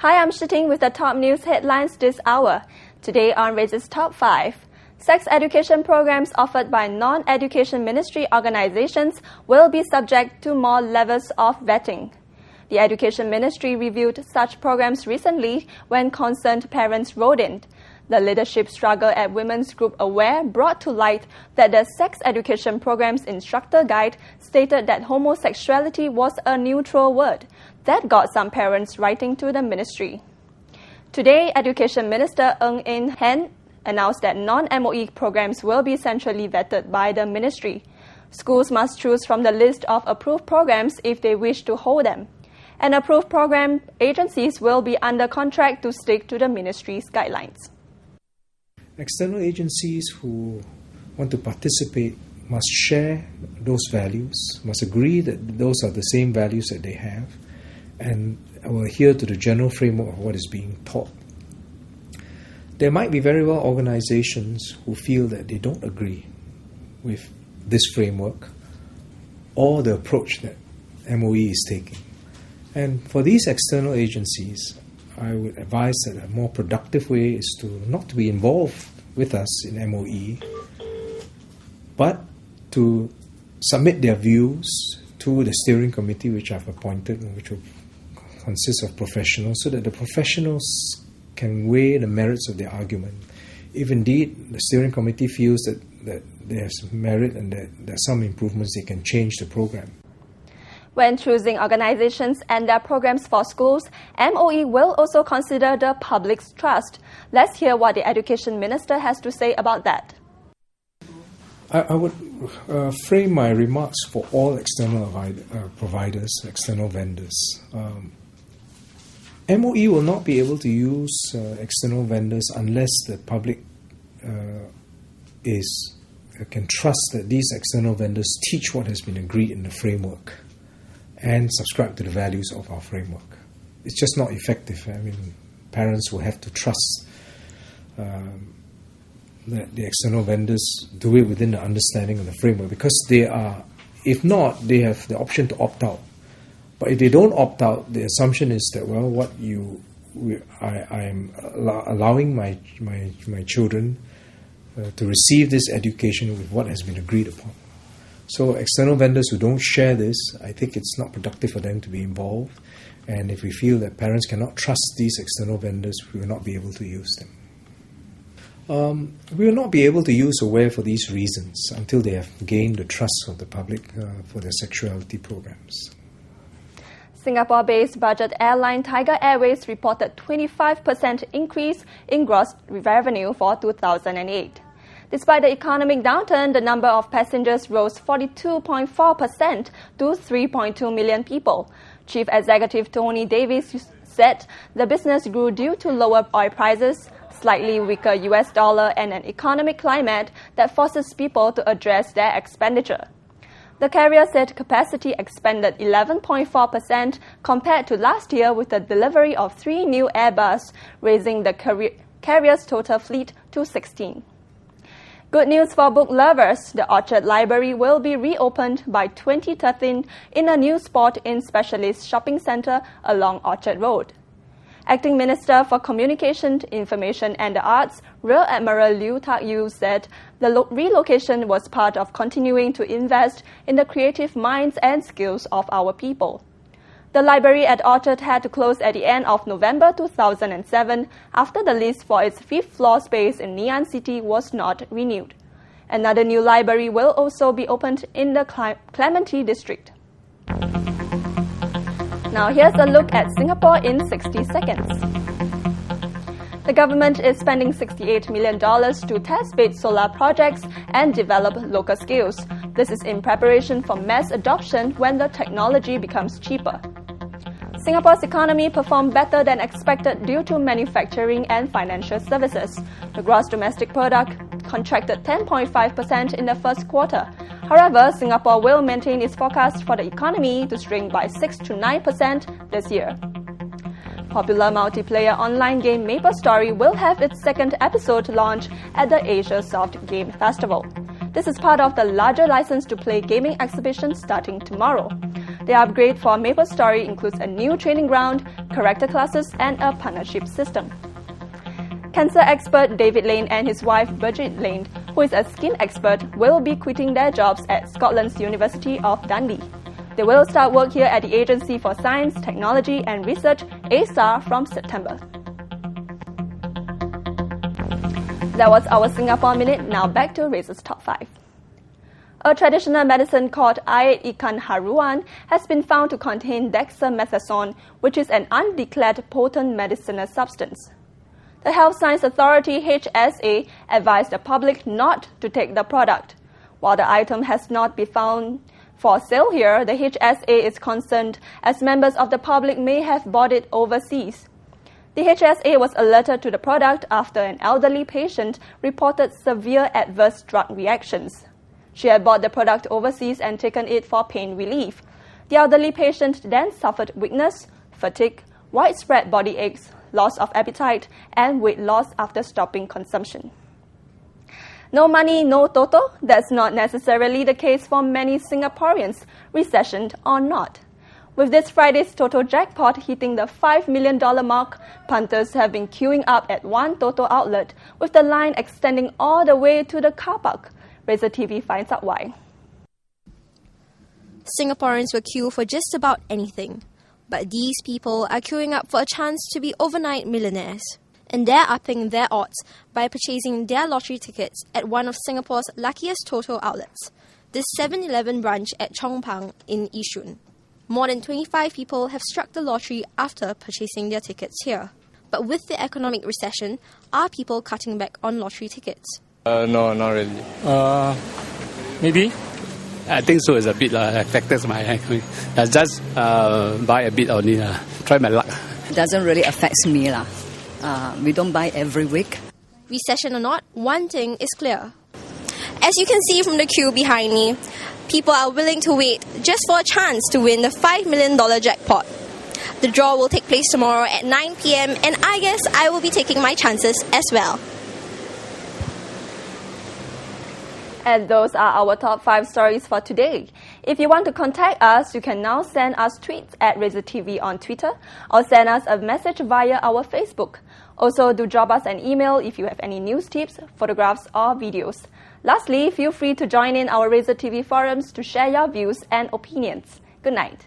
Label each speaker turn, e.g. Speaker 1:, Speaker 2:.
Speaker 1: Hi, I'm Shiting with the top news headlines this hour. Today on Raises Top 5. Sex education programs offered by non-education ministry organizations will be subject to more levels of vetting. The Education Ministry reviewed such programs recently when concerned parents wrote in. The leadership struggle at Women's Group Aware brought to light that the sex education program's instructor guide stated that homosexuality was a neutral word. That got some parents writing to the ministry. Today, Education Minister Ng Eng Hen announced that non-MOE programs will be centrally vetted by the ministry. Schools must choose from the list of approved programs if they wish to hold them. And approved program agencies will be under contract to stick to the ministry's guidelines.
Speaker 2: External agencies who want to participate must share those values, must agree that those are the same values that they have, and will adhere to the general framework of what is being taught. There might be very well organizations who feel that they don't agree with this framework or the approach that MOE is taking. And for these external agencies, I would advise that a more productive way is to not to be involved with us in MOE, but to submit their views to the steering committee which I've appointed, which will consist of professionals, so that the professionals can weigh the merits of their argument. If indeed the steering committee feels that there's merit and that there are some improvements, they can change the program.
Speaker 1: When choosing organizations and their programs for schools, MOE will also consider the public's trust. Let's hear what the Education Minister has to say about that.
Speaker 2: I would frame my remarks for all external providers, external vendors. MOE will not be able to use external vendors unless the public can trust that these external vendors teach what has been agreed in the framework and subscribe to the values of our framework. It's just not effective. I mean, parents will have to trust that the external vendors do it within the understanding of the framework, because they are, if not, they have the option to opt out. But if they don't opt out, the assumption is that, well, I am allowing my children to receive this education with what has been agreed upon. So external vendors who don't share this, I think it's not productive for them to be involved. And if we feel that parents cannot trust these external vendors, we will not be able to use them. We will not be able to use Aware for these reasons until they have gained the trust of the public for their sexuality programs.
Speaker 1: Singapore-based budget airline Tiger Airways reported 25% increase in gross revenue for 2008. Despite the economic downturn, the number of passengers rose 42.4% to 3.2 million people. Chief Executive Tony Davis said the business grew due to lower oil prices, slightly weaker US dollar, and an economic climate that forces people to address their expenditure. The carrier said capacity expanded 11.4% compared to last year with the delivery of 3 new Airbus, raising the carrier's total fleet to 16. Good news for book lovers. The Orchard Library will be reopened by 2013 in a new spot-in specialist shopping centre along Orchard Road. Acting Minister for Communication, Information and the Arts, Rear Admiral Liu Tak-yu said the relocation was part of continuing to invest in the creative minds and skills of our people. The library at Orchard had to close at the end of November 2007 after the lease for its 5th floor space in Ngee Ann City was not renewed. Another new library will also be opened in the Clementi district. Now here's a look at Singapore in 60 seconds. The government is spending $68 million to test-bed solar projects and develop local skills. This is in preparation for mass adoption when the technology becomes cheaper. Singapore's economy performed better than expected due to manufacturing and financial services. The gross domestic product contracted 10.5% in the first quarter. However, Singapore will maintain its forecast for the economy to shrink by 6 to 9% this year. Popular multiplayer online game MapleStory will have its second episode launch at the Asia Soft Game Festival. This is part of the larger license to play gaming exhibition starting tomorrow. The upgrade for MapleStory includes a new training ground, character classes, and a partnership system. Cancer expert David Lane and his wife Bridget Lane, who is a skin expert, will be quitting their jobs at Scotland's University of Dundee. They will start work here at the Agency for Science, Technology and Research, ASAR, from September. That was our Singapore Minute. Now back to Razor's Top 5. A traditional medicine called Air Ikan Haruan has been found to contain dexamethasone, which is an undeclared potent medicinal substance. The Health Science Authority HSA advised the public not to take the product. While the item has not been found for sale here, the HSA is concerned as members of the public may have bought it overseas. The HSA was alerted to the product after an elderly patient reported severe adverse drug reactions. She had bought the product overseas and taken it for pain relief. The elderly patient then suffered weakness, fatigue, widespread body aches, loss of appetite, and weight loss after stopping consumption. No money, no toto? That's not necessarily the case for many Singaporeans, recession or not. With this Friday's Toto jackpot hitting the $5 million mark, punters have been queuing up at one Toto outlet, with the line extending all the way to the car park. Razor TV finds out why.
Speaker 3: Singaporeans will queue for just about anything. But these people are queuing up for a chance to be overnight millionaires. And they're upping their odds by purchasing their lottery tickets at one of Singapore's luckiest Toto outlets, the 7-Eleven branch at Chong Pang in Yishun. More than 25 people have struck the lottery after purchasing their tickets here. But with the economic recession, are people cutting back on lottery tickets?
Speaker 4: No, not really. Maybe. I think so. It's a bit affects my economy. I just buy a bit only. Try my luck.
Speaker 5: It doesn't really affect me. We don't buy every week.
Speaker 3: Recession or not, one thing is clear. As you can see from the queue behind me, people are willing to wait just for a chance to win the $5 million jackpot. The draw will take place tomorrow at 9 p.m. and I guess I will be taking my chances as well.
Speaker 1: And those are our top 5 stories for today. If you want to contact us, you can now send us tweets at Razor TV on Twitter or send us a message via our Facebook. Also, do drop us an email if you have any news tips, photographs or videos. Lastly, feel free to join in our Razor TV forums to share your views and opinions. Good night.